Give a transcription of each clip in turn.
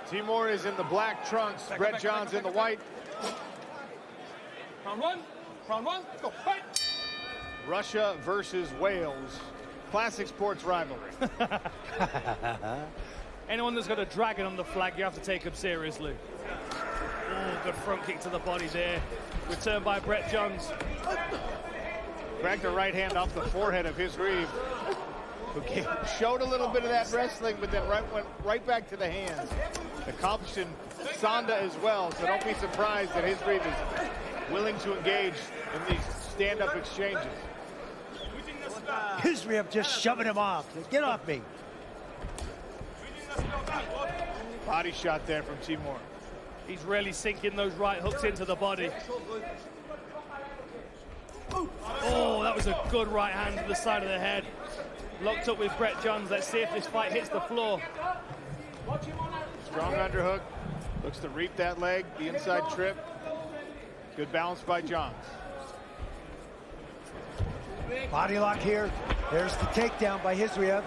Timur is in the black trunks, Brett Johns in the white. Round one, go, fight! Russia versus Wales. Classic sports rivalry. Anyone that's got a dragon on the flag, you have to take them seriously. Oh, good front kick to the body there. Return by Brett Johns. Cracked a right hand off the forehead of Khizriev, who showed a little bit of that wrestling, but then went right back to the hands. Accomplishing Sonda as well, so don't be surprised that Khizriev is willing to engage in these stand-up exchanges. Khizriev just shoving him off. Get off me. Body shot there from Timur. He's really sinking those right hooks into the body. Oh, that was a good right hand to the side of the head. Locked up with Brett Johns. Let's see if this fight hits the floor. Strong underhook. Looks to reap that leg, the inside trip. Good balance by Johns. Body lock here. There's the takedown by Khizriev.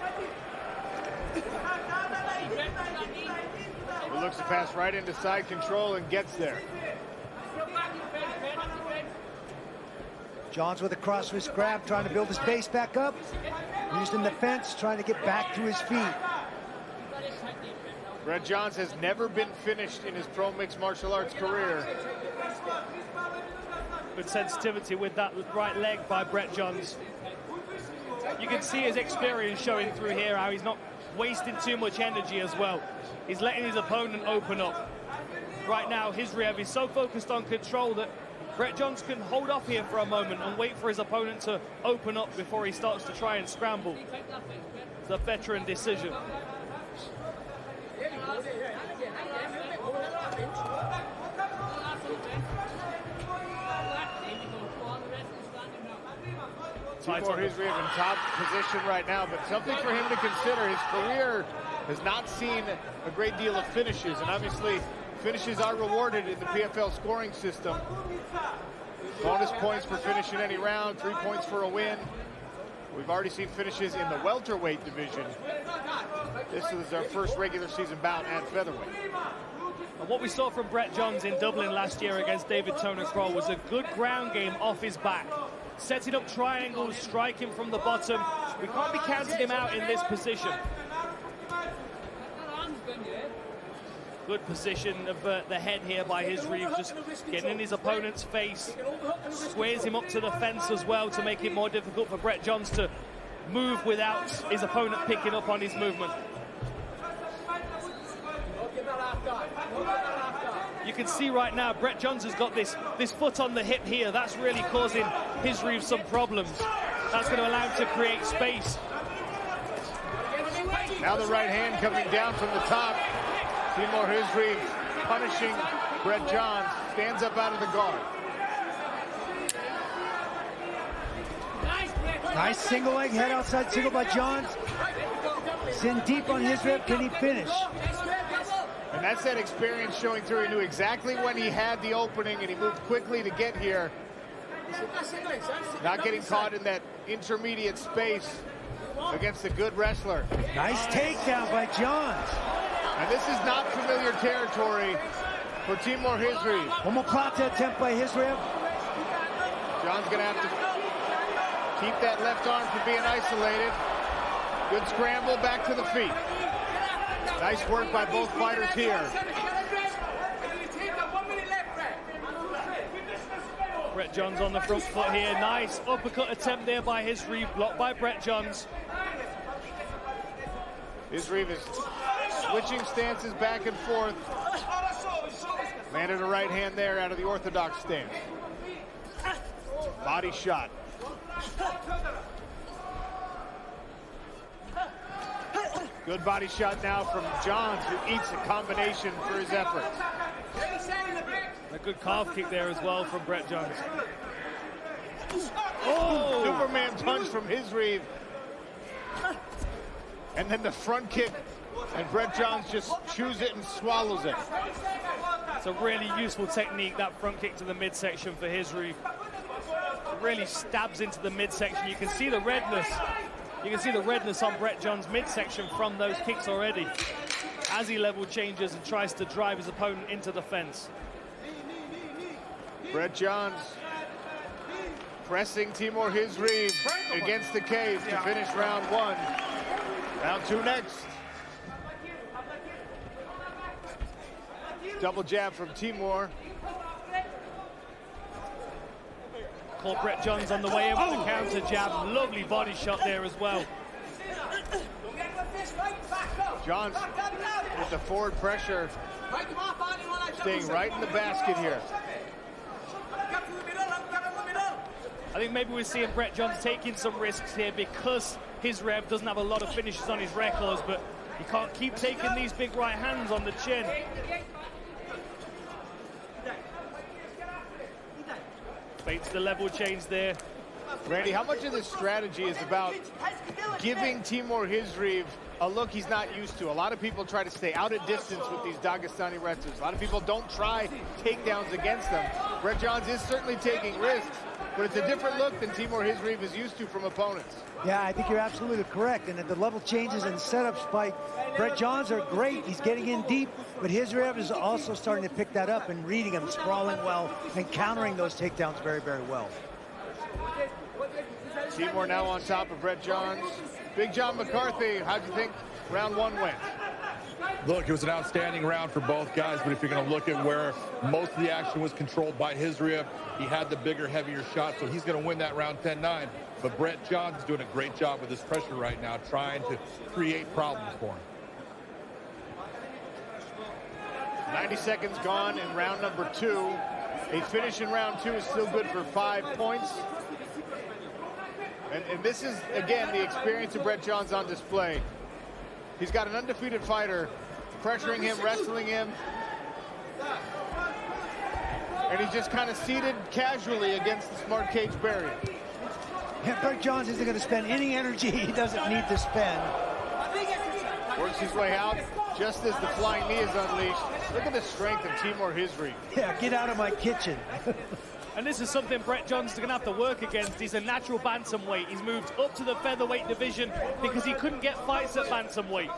He looks to pass right into side control and gets there. Johns with a cross wrist grab, trying to build his base back up. Using the fence, trying to get back to his feet. Brett Johns has never been finished in his pro mixed martial arts career. Good sensitivity with that right leg by Brett Johns. You can see his experience showing through here, how he's not wasting too much energy as well. He's letting his opponent open up. Right now, Khizriev is so focused on control that Brett Johns can hold off here for a moment and wait for his opponent to open up before he starts to try and scramble. It's a veteran decision. Timur Khizriev in top position right now, but something for him to consider. His career has not seen a great deal of finishes, and obviously finishes are rewarded in the PFL scoring system. Bonus points for finishing any round, 3 points for a win. We've already seen finishes in the welterweight division. This is our first regular season bout at featherweight. And what we saw from Brett Johns in Dublin last year against David Toner Kroll was a good ground game off his back. Setting up triangles, striking from the bottom. We can't be counting him out in this position. Good position of the head here by Khizriev, just getting in his opponent's face. Squares him up to the fence as well to make it more difficult for Brett Johns to move without his opponent picking up on his movement. You can see right now Brett Johns has got this foot on the hip here. That's really causing Khizriev some problems. That's going to allow him to create space. Now the right hand coming down from the top. Timur Khizriev punishing Brett Johns. Stands up out of the guard. Nice single leg, head outside single by Johns. It's in deep on Khizriev. Can he finish? And that's that experience showing through. He knew exactly when he had the opening, and he moved quickly to get here. Not getting caught in that intermediate space against a good wrestler. Nice takedown by Johns. And this is not familiar territory for Timur Khizriev. Omoplata attempt by Khizriev. John's gonna have to keep that left arm from being isolated. Good scramble back to the feet. Nice work by both fighters here. Brett Johns on the front foot here. Nice uppercut attempt there by Khizriev, blocked by Brett Johns. Khizriev is switching stances back and forth. Landed a right hand there out of the orthodox stance. Body shot. Good body shot now from Johns, who eats a combination for his efforts. A good calf kick there as well from Brett Johns. Oh! Superman punch from Khizriev. And then the front kick, and Brett Johns just chews it and swallows it. It's a really useful technique, that front kick to the midsection for Khizriev. Really stabs into the midsection. You can see the redness. You can see the redness on Brett Johns' midsection from those kicks already. As as he level changes and tries to drive his opponent into the fence. Brett Johns pressing Timur Khizriev against the cage to finish round 1. Round 2 next. Double jab from Timur. Caught Brett Johns on the way in with the counter jab. Lovely body shot there as well. Johns with the forward pressure, staying right in the basket here. I think maybe we're seeing Brett Johns taking some risks here because Khizriev doesn't have a lot of finishes on his records, but he can't keep taking these big right hands on the chin. Baits the level change there. Randy, how much of this strategy is about giving Timur Khizriev a look he's not used to? A lot of people try to stay out at distance with these Dagestani wrestlers. A lot of people don't try takedowns against them. Brett Johns is certainly taking risks, but it's a different look than Timur Khizriev is used to from opponents. Yeah, I think you're absolutely correct. And the level changes and setups by Brett Johns are great. He's getting in deep, but Khizriev is also starting to pick that up and reading him, sprawling well, and countering those takedowns very, very well. Timur now on top of Brett Johns. Big John McCarthy, how'd you think round 1 went? Look, it was an outstanding round for both guys, but if you're going to look at where most of the action was controlled by Khizriev, he had the bigger, heavier shot, so he's going to win that round 10-9. But Brett Johns is doing a great job with his pressure right now, trying to create problems for him. 90 seconds gone in round number 2. A finish in round 2 is still good for 5 points. And this is, again, the experience of Brett Johns on display. He's got an undefeated fighter pressuring him, wrestling him. And he's just kind of seated casually against the smart cage barrier. Yeah, Brett Johns isn't going to spend any energy he doesn't need to spend. Works his way out just as the flying knee is unleashed. Look at the strength of Timur Khizriev. Yeah, get out of my kitchen. And this is something Brett Johns is going to have to work against. He's a natural bantamweight. He's moved up to the featherweight division because he couldn't get fights at bantamweight.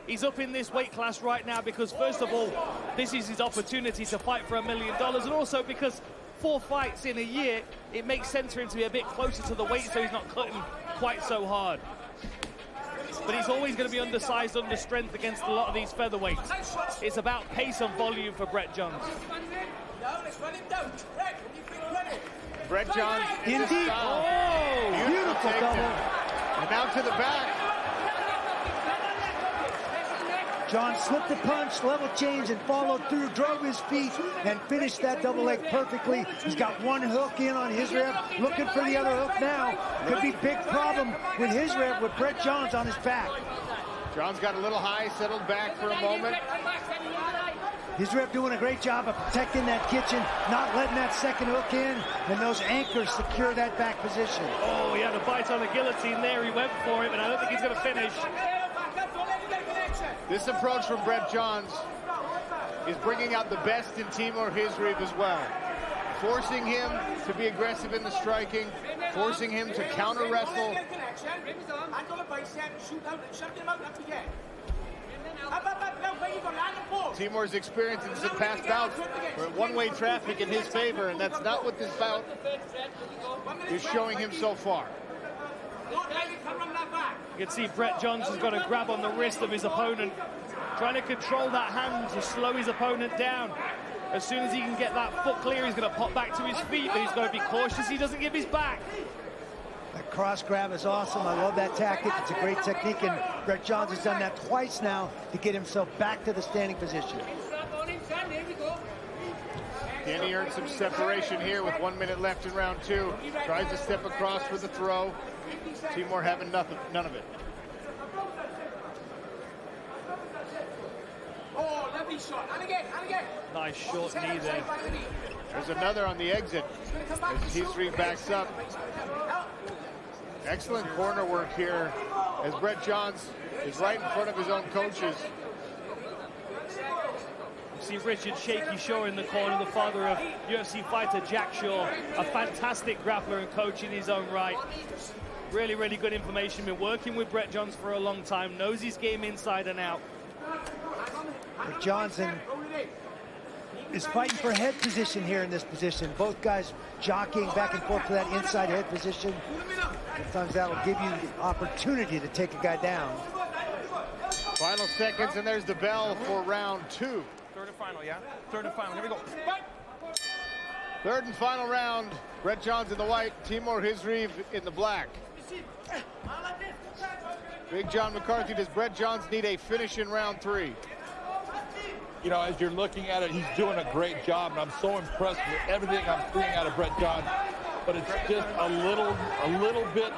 He's up in this weight class right now because, first of all, this is his opportunity to fight for $1 million, and also because 4 fights in a year, it makes sense for him to be a bit closer to the weight so he's not cutting quite so hard. But he's always going to be undersized, under strength against a lot of these featherweights. It's about pace and volume for Brett Johns. Brett Johns In deep. Oh, beautiful double. And now to the back. John slipped a punch, level change, and followed through, drove his feet, and finished that double leg perfectly. He's got one hook in on Khizriev, looking for the other hook now. Could be big problem with Khizriev with Brett Johns on his back. Johns got a little high, settled back for a moment. Khizriev doing a great job of protecting that kitchen, not letting that second hook in, and those anchors secure that back position. Oh, he had a bite on the guillotine there. He went for it, but I don't think he's going to finish. This approach from Brett Johns is bringing out the best in Timur Khizriev as well. Forcing him to be aggressive in the striking, forcing him to counter wrestle. Timur's experience in some past bouts were one-way traffic in his favor, and that's not what this bout is showing him so far. You can see Brett Johns has got a grab on the wrist of his opponent, trying to control that hand to slow his opponent down. As soon as he can get that foot clear, he's going to pop back to his feet, but he's got to be cautious he doesn't give his back. That cross grab is awesome. I love that tactic. It's a great technique, and Brett Johns has done that twice now to get himself back to the standing position. Can he earn some separation here with 1 minute left in round 2? Tries to step across for the throw. Timur having none of it. Oh, lovely shot. And again, and again. Nice short knee there. There's another on the exit as Khizriev backs up. Excellent corner work here as Brett Johns is right in front of his own coaches. See Richard Shaky Shaw in the corner, the father of UFC fighter Jack Shaw, a fantastic grappler and coach in his own right. Really, really good information. Been working with Brett Johns for a long time, knows his game inside and out. But Johnson is fighting for head position here in this position. Both guys jockeying back and forth to that inside head position. Sometimes that'll give you the opportunity to take a guy down. Final seconds, and there's the bell for round 2. Third and final, yeah? Third and final. Here we go. Third and final round. Brett Johns in the white, Timur Khizriev in the black. Big John McCarthy, does Brett Johns need a finish in round 3? You know, as you're looking at it, he's doing a great job, and I'm so impressed with everything I'm seeing out of Brett Johns. But it's just a little bit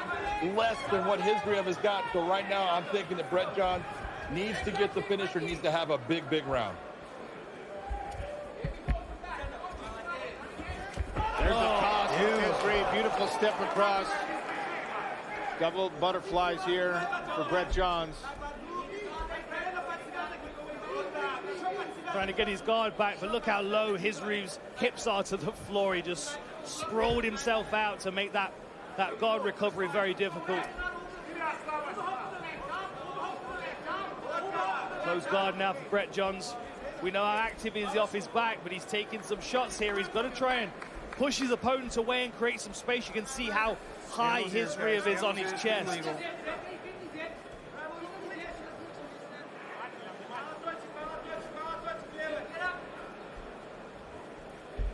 less than what Khizriev has got. So right now, I'm thinking that Brett Johns needs to get the finish or needs to have a big, big round. There's the toss from Khizriev. Beautiful step across. Double butterflies here for Brett Johns. Trying to get his guard back, but look how low Khizriev's hips are to the floor. He just sprawled himself out to make that guard recovery very difficult. Close guard now for Brett Johns. We know how active he is off his back, but he's taking some shots here. He's got to try and push his opponent away and create some space. You can see how high Khizriev is on his chest.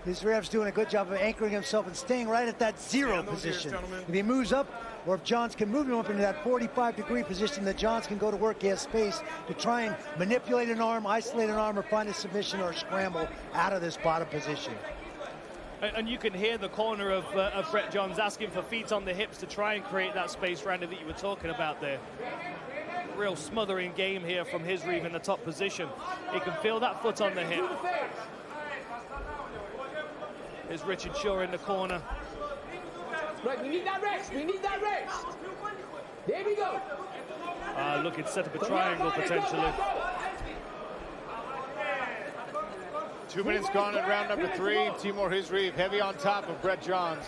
Khizriev's doing a good job of anchoring himself and staying right at that zero position. If he moves up, or if Johns can move him up into that 45-degree position, that Johns can go to work. He has space to try and manipulate an arm, isolate an arm, or find a submission or a scramble out of this bottom position. And you can hear the corner of Brett Johns asking for feet on the hips to try and create that space, Randy, that you were talking about there. Real smothering game here from Khizriev in the top position. He can feel that foot on the hip. There's Richard Shaw in the corner. Right, we need that rest. We need that rest. There we go. Looking to set up a triangle potentially. 2 minutes gone in round number 3. Timur Khizriev heavy on top of Brett Johns.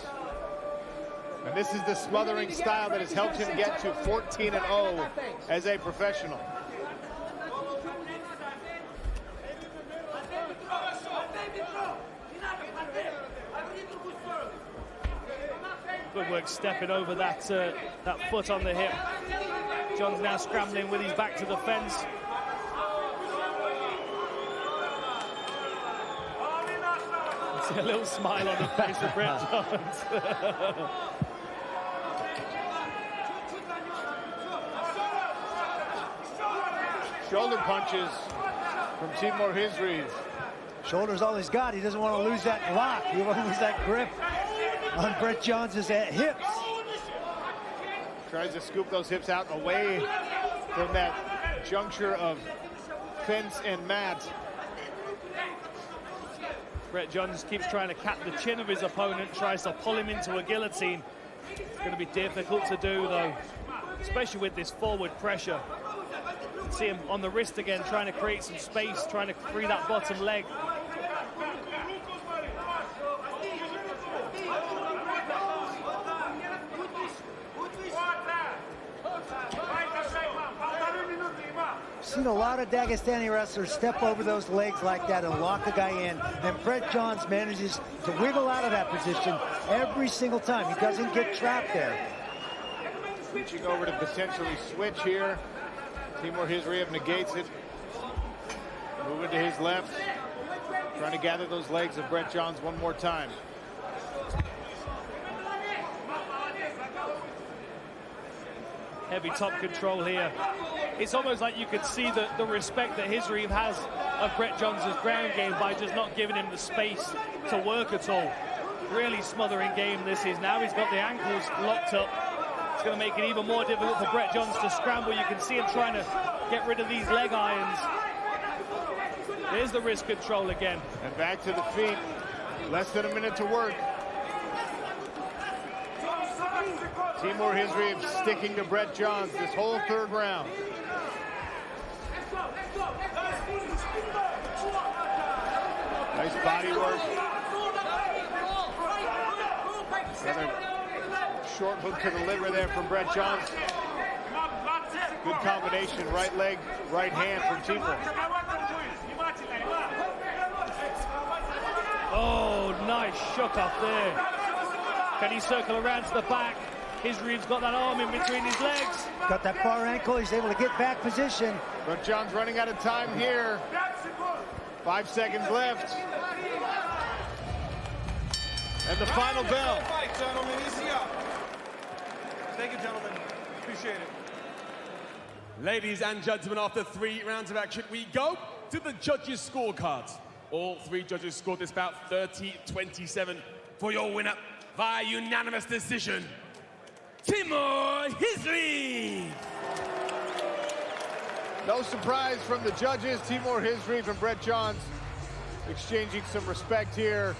And this is the smothering style that has helped him get to 14-0 as a professional. Good work stepping over that foot on the hip. Johns now scrambling with his back to the fence. See a little smile on the face of Brett Johns. Shoulder punches from Timur Khizriev. Shoulder's all he's got. He doesn't want to lose that lock. He won't lose that grip on Brett Johns' hips. Tries to scoop those hips out away from that juncture of fence and mat. Brett Johns keeps trying to cap the chin of his opponent, tries to pull him into a guillotine. It's going to be difficult to do, though, especially with this forward pressure. See him on the wrist again, trying to create some space, trying to free that bottom leg. Seen a lot of Dagestani wrestlers step over those legs like that and lock the guy in, and Brett Johns manages to wiggle out of that position every single time. He doesn't get trapped there. Switching over to potentially switch here. Timur Khizriev negates it. Moving to his left. Trying to gather those legs of Brett Johns one more time. Heavy top control here. It's almost like you could see the respect that Khizriev has of Brett Johns' ground game by just not giving him the space to work at all. Really smothering game this is now. He's got the ankles locked up. It's going to make it even more difficult for Brett Johns to scramble. You can see him trying to get rid of these leg irons. There's the wrist control again. And back to the feet. Less than a minute to work. Timur Khizriev sticking to Brett Johns this whole third round. Nice body work. Another short hook to the liver there from Brett Johns. Good combination, right leg, right hand from Timur. shook off there. Can he circle around to the back? Khizriev's got that arm in between his legs. Got that far ankle. He's able to get back position. Brett John's running out of time here. 5 seconds left. And the final bell. Thank you, gentlemen. Appreciate it. Ladies and gentlemen, after 3 rounds of action, we go to the judges' scorecards. All 3 judges scored this bout 30-27 for your winner via unanimous decision, Timur Khizriev. No surprise from the judges. Timur Khizriev and Brett Johns exchanging some respect here.